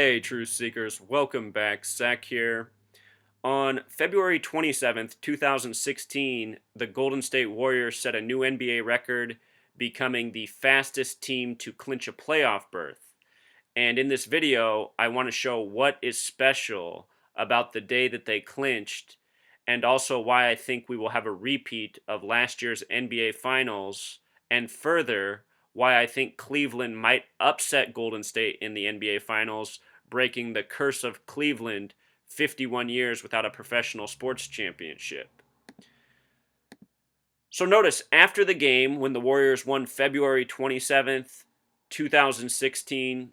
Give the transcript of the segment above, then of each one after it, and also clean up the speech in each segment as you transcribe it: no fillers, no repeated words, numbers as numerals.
Hey, Truth Seekers, welcome back. Zach here. On February 27th, 2016, the Golden State Warriors set a new NBA record, becoming the fastest team to clinch a playoff berth. And in this video, I want to show what is special about the day that they clinched, and also why I think we will have a repeat of last year's NBA Finals, and further, why I think Cleveland might upset Golden State in the NBA Finals, breaking the curse of Cleveland 51 years without a professional sports championship. So notice, after the game, when the Warriors won February 27th, 2016,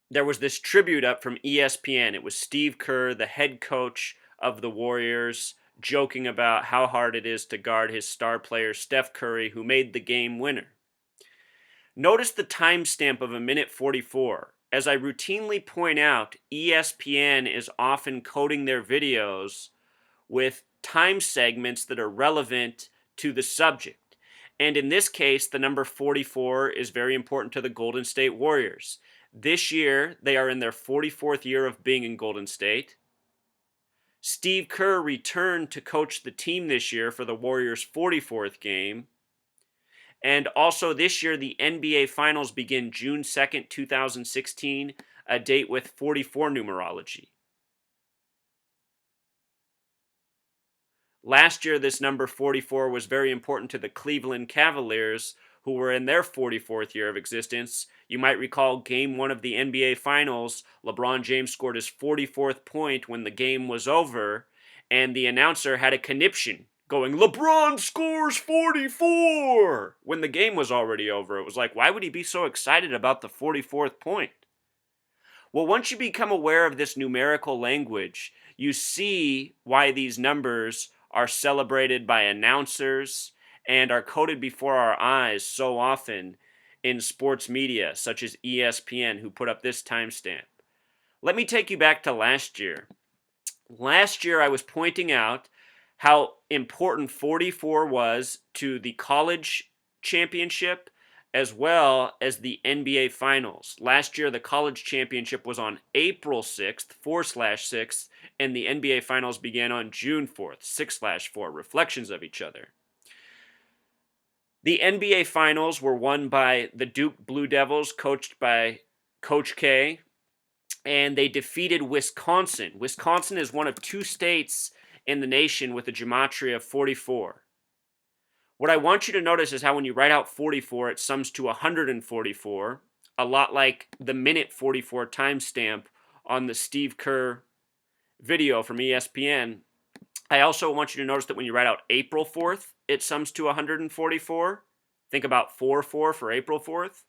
there was this tribute up from ESPN. It was Steve Kerr, the head coach of the Warriors, joking about how hard it is to guard his star player Steph Curry, who made the game winner. Notice the timestamp of a minute 44. As I routinely point out, ESPN is often coding their videos with time segments that are relevant to the subject. And in this case, the number 44 is very important to the Golden State Warriors. This year, they are in their 44th year of being in Golden State. Steve Kerr returned to coach the team this year for the Warriors' 44th game. And also this year, the NBA Finals begin June 2nd, 2016, a date with 44 numerology. Last year, this number 44 was very important to the Cleveland Cavaliers, who were in their 44th year of existence. You might recall Game 1 of the NBA Finals, LeBron James scored his 44th point when the game was over, and the announcer had a conniption going, "LeBron scores 44!" when the game was already over. It was like, why would he be so excited about the 44th point? Well, once you become aware of this numerical language, you see why these numbers are celebrated by announcers and are coded before our eyes so often in sports media, such as ESPN, who put up this timestamp. Let me take you back to last year. Last year, I was pointing out how important 44 was to the college championship as well as the NBA Finals. Last year, the college championship was on April 6th, 4/6, and the NBA Finals began on June 4th, 6/4, reflections of each other. The NBA Finals were won by the Duke Blue Devils, coached by Coach K, and they defeated Wisconsin. Wisconsin is one of two states in the nation with a gematria of 44. What I want you to notice is how when you write out 44, it sums to 144, a lot like the minute 44 timestamp on the Steve Kerr video from ESPN. I also want you to notice that when you write out April 4th, it sums to 144. Think about 4/4 for April 4th.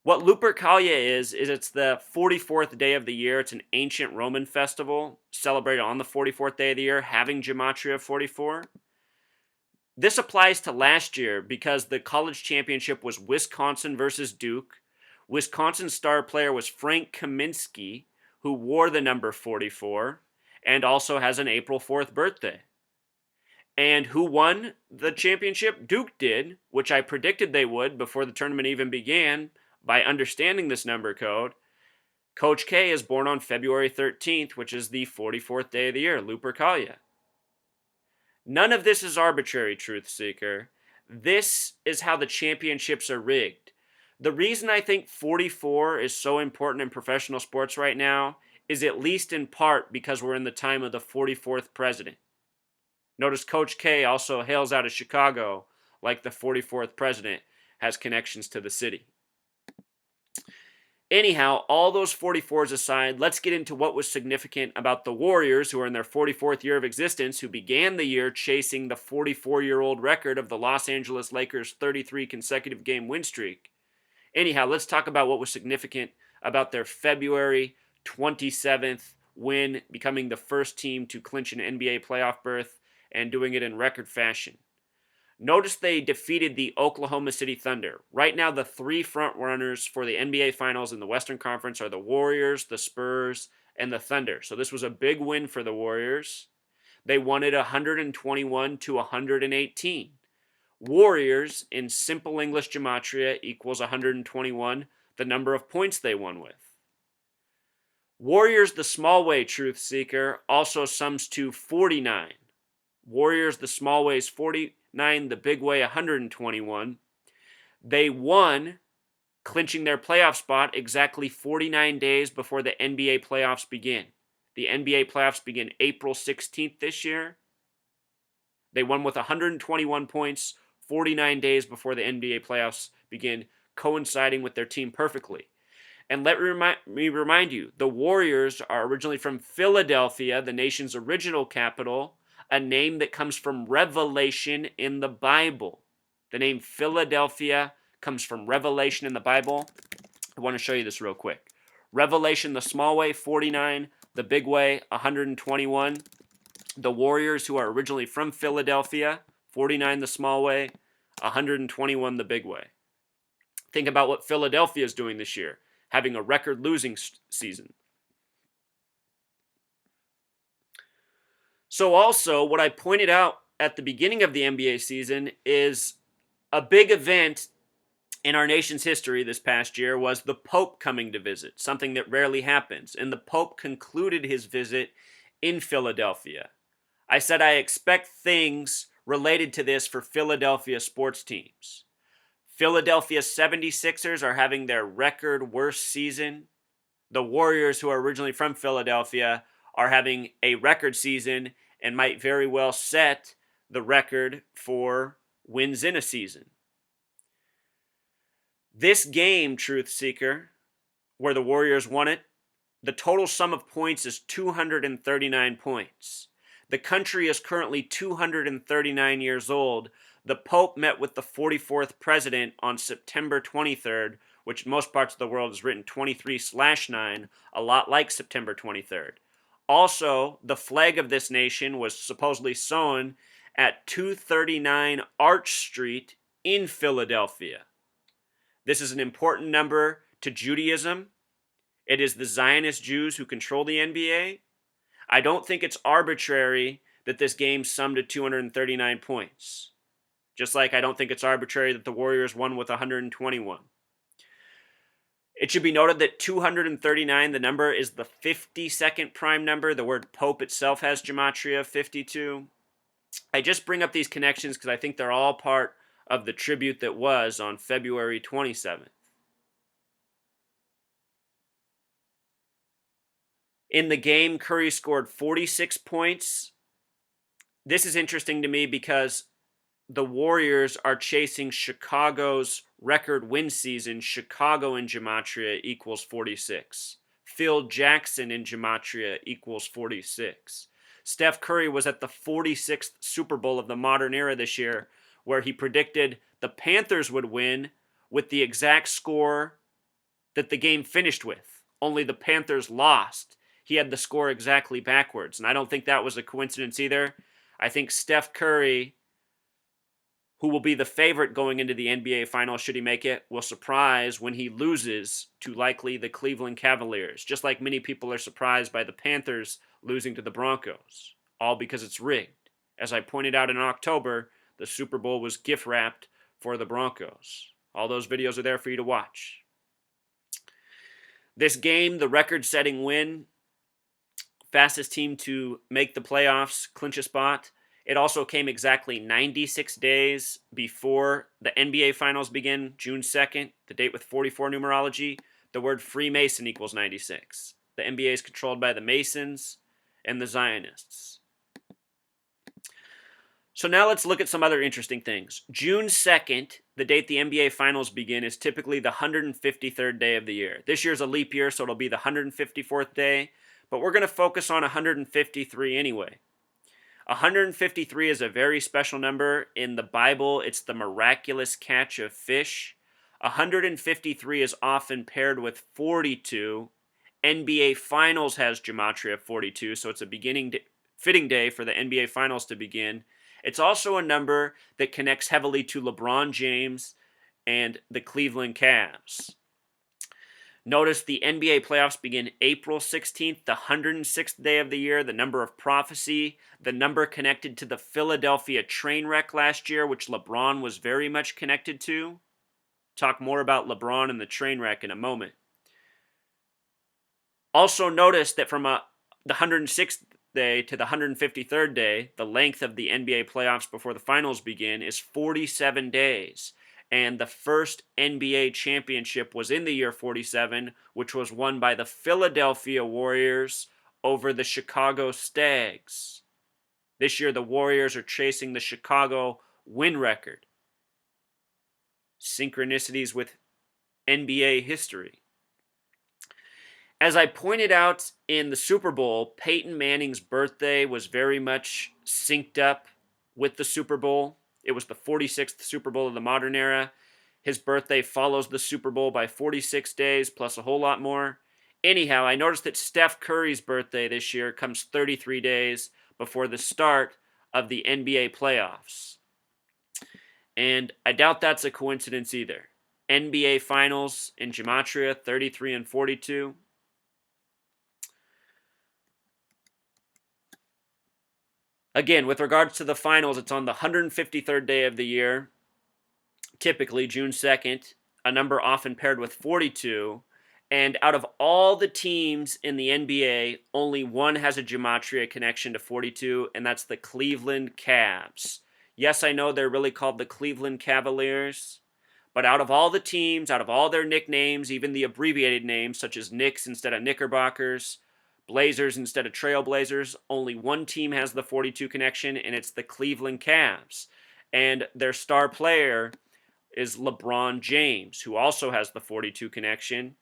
What Lupercalia is it's the 44th day of the year. It's an ancient Roman festival celebrated on the 44th day of the year, having gematria of 44. This applies to last year because the college championship was Wisconsin versus Duke. Wisconsin's star player was Frank Kaminsky, who wore the number 44 and also has an April 4th birthday. And who won the championship? Duke did, which I predicted they would before the tournament even began by understanding this number code. Coach K is born on February 13th, which is the 44th day of the year, Lupercalia. None of this is arbitrary, Truth Seeker. This is how the championships are rigged. The reason I think 44 is so important in professional sports right now is at least in part because we're in the time of the 44th president. Notice Coach K also hails out of Chicago, like the 44th president has connections to the city. Anyhow, all those 44s aside, let's get into what was significant about the Warriors, who are in their 44th year of existence, who began the year chasing the 44-year-old record of the Los Angeles Lakers' 33 consecutive game win streak. Anyhow, let's talk about what was significant about their February 27th win, becoming the first team to clinch an NBA playoff berth and doing it in record fashion. Notice they defeated the Oklahoma City Thunder. Right now, the three front runners for the NBA Finals in the Western Conference are the Warriors, the Spurs, and the Thunder. So this was a big win for the Warriors. They won it 121-118. Warriors, in simple English gematria, equals 121, the number of points they won with. Warriors, the small way truth seeker, also sums to 49. Warriors, the small way is 49, the big way 121. They won, clinching their playoff spot exactly 49 days before the NBA playoffs begin. The NBA playoffs begin April 16th this year. They won with 121 points 49 days before the NBA playoffs begin, coinciding with their team perfectly. And let me remind you, the Warriors are originally from Philadelphia, the nation's original capital, a name that comes from Revelation in the Bible. The name Philadelphia comes from Revelation in the Bible. I want to show you this real quick. Revelation, the small way, 49. The big way, 121. The Warriors, who are originally from Philadelphia, 49 the small way, 121 the big way. Think about what Philadelphia is doing this year, having a record losing season. So also, what I pointed out at the beginning of the NBA season is a big event in our nation's history this past year was the Pope coming to visit, something that rarely happens. And the Pope concluded his visit in Philadelphia. I said I expect things related to this for Philadelphia sports teams. Philadelphia 76ers are having their record worst season. The Warriors, who are originally from Philadelphia, are having a record season and might very well set the record for wins in a season. This game, Truth Seeker, where the Warriors won it, the total sum of points is 239 points. The country is currently 239 years old. The Pope met with the 44th president on September 23rd, which in most parts of the world is written 23/9, a lot like September 23rd. Also, the flag of this nation was supposedly sewn at 239 Arch Street in Philadelphia. This is an important number to Judaism. It is the Zionist Jews who control the NBA. I don't think it's arbitrary that this game summed to 239 points. Just like I don't think it's arbitrary that the Warriors won with 121. It should be noted that 239, the number, is the 52nd prime number. The word Pope itself has gematria 52. I just bring up these connections because I think they're all part of the tribute that was on February 27th. In the game, Curry scored 46 points. This is interesting to me because the Warriors are chasing Chicago's record win season. Chicago in gematria equals 46. Phil Jackson in gematria equals 46. Steph Curry was at the 46th Super Bowl of the modern era this year, where he predicted the Panthers would win with the exact score that the game finished with. Only the Panthers lost. He had the score exactly backwards, and I don't think that was a coincidence either. I think Steph Curry, who will be the favorite going into the NBA Finals should he make it, will surprise when he loses to likely the Cleveland Cavaliers, just like many people are surprised by the Panthers losing to the Broncos, all because it's rigged. As I pointed out in October, the Super Bowl was gift-wrapped for the Broncos. All those videos are there for you to watch. This game, the record-setting win, fastest team to make the playoffs, clinch a spot. It also came exactly 96 days before the NBA Finals begin, June 2nd, the date with 44 numerology. The word Freemason equals 96. The NBA is controlled by the Masons and the Zionists. So now let's look at some other interesting things. June 2nd, the date the NBA Finals begin, is typically the 153rd day of the year. This year's a leap year, so it'll be the 154th day, but we're going to focus on 153 anyway. 153 is a very special number. In the Bible, it's the miraculous catch of fish. 153 is often paired with 42. NBA Finals has gematria 42, so it's a fitting day for the NBA Finals to begin. It's also a number that connects heavily to LeBron James and the Cleveland Cavs. Notice the NBA playoffs begin April 16th, the 106th day of the year, the number of prophecy, the number connected to the Philadelphia train wreck last year, which LeBron was very much connected to. Talk more about LeBron and the train wreck in a moment. Also notice that from the 106th day to the 153rd day, the length of the NBA playoffs before the finals begin is 47 days. And the first NBA championship was in the year 47, which was won by the Philadelphia Warriors over the Chicago Stags. This year, the Warriors are chasing the Chicago win record. Synchronicities with NBA history. As I pointed out in the Super Bowl, Peyton Manning's birthday was very much synced up with the Super Bowl. It was the 46th Super Bowl of the modern era. His birthday follows the Super Bowl by 46 days, plus a whole lot more. Anyhow, I noticed that Steph Curry's birthday this year comes 33 days before the start of the NBA playoffs. And I doubt that's a coincidence either. NBA Finals in Gematria, 33 and 42. Again, with regards to the finals, it's on the 153rd day of the year, typically June 2nd, a number often paired with 42. And out of all the teams in the NBA, only one has a gematria connection to 42, and that's the Cleveland Cavs. Yes, I know they're really called the Cleveland Cavaliers, but out of all the teams, out of all their nicknames, even the abbreviated names such as Knicks instead of Knickerbockers, Blazers instead of Trailblazers, only one team has the 42 connection, and it's the Cleveland Cavs. And their star player is LeBron James, who also has the 42 connection.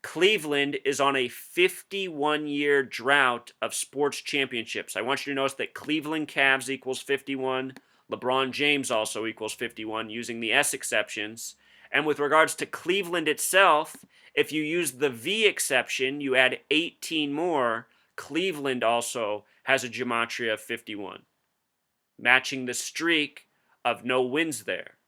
Cleveland is on a 51-year drought of sports championships. I want you to notice that Cleveland Cavs equals 51. LeBron James also equals 51, using the S exceptions. And with regards to Cleveland itself, if you use the V exception, you add 18 more, Cleveland also has a gematria of 51, matching the streak of no wins there.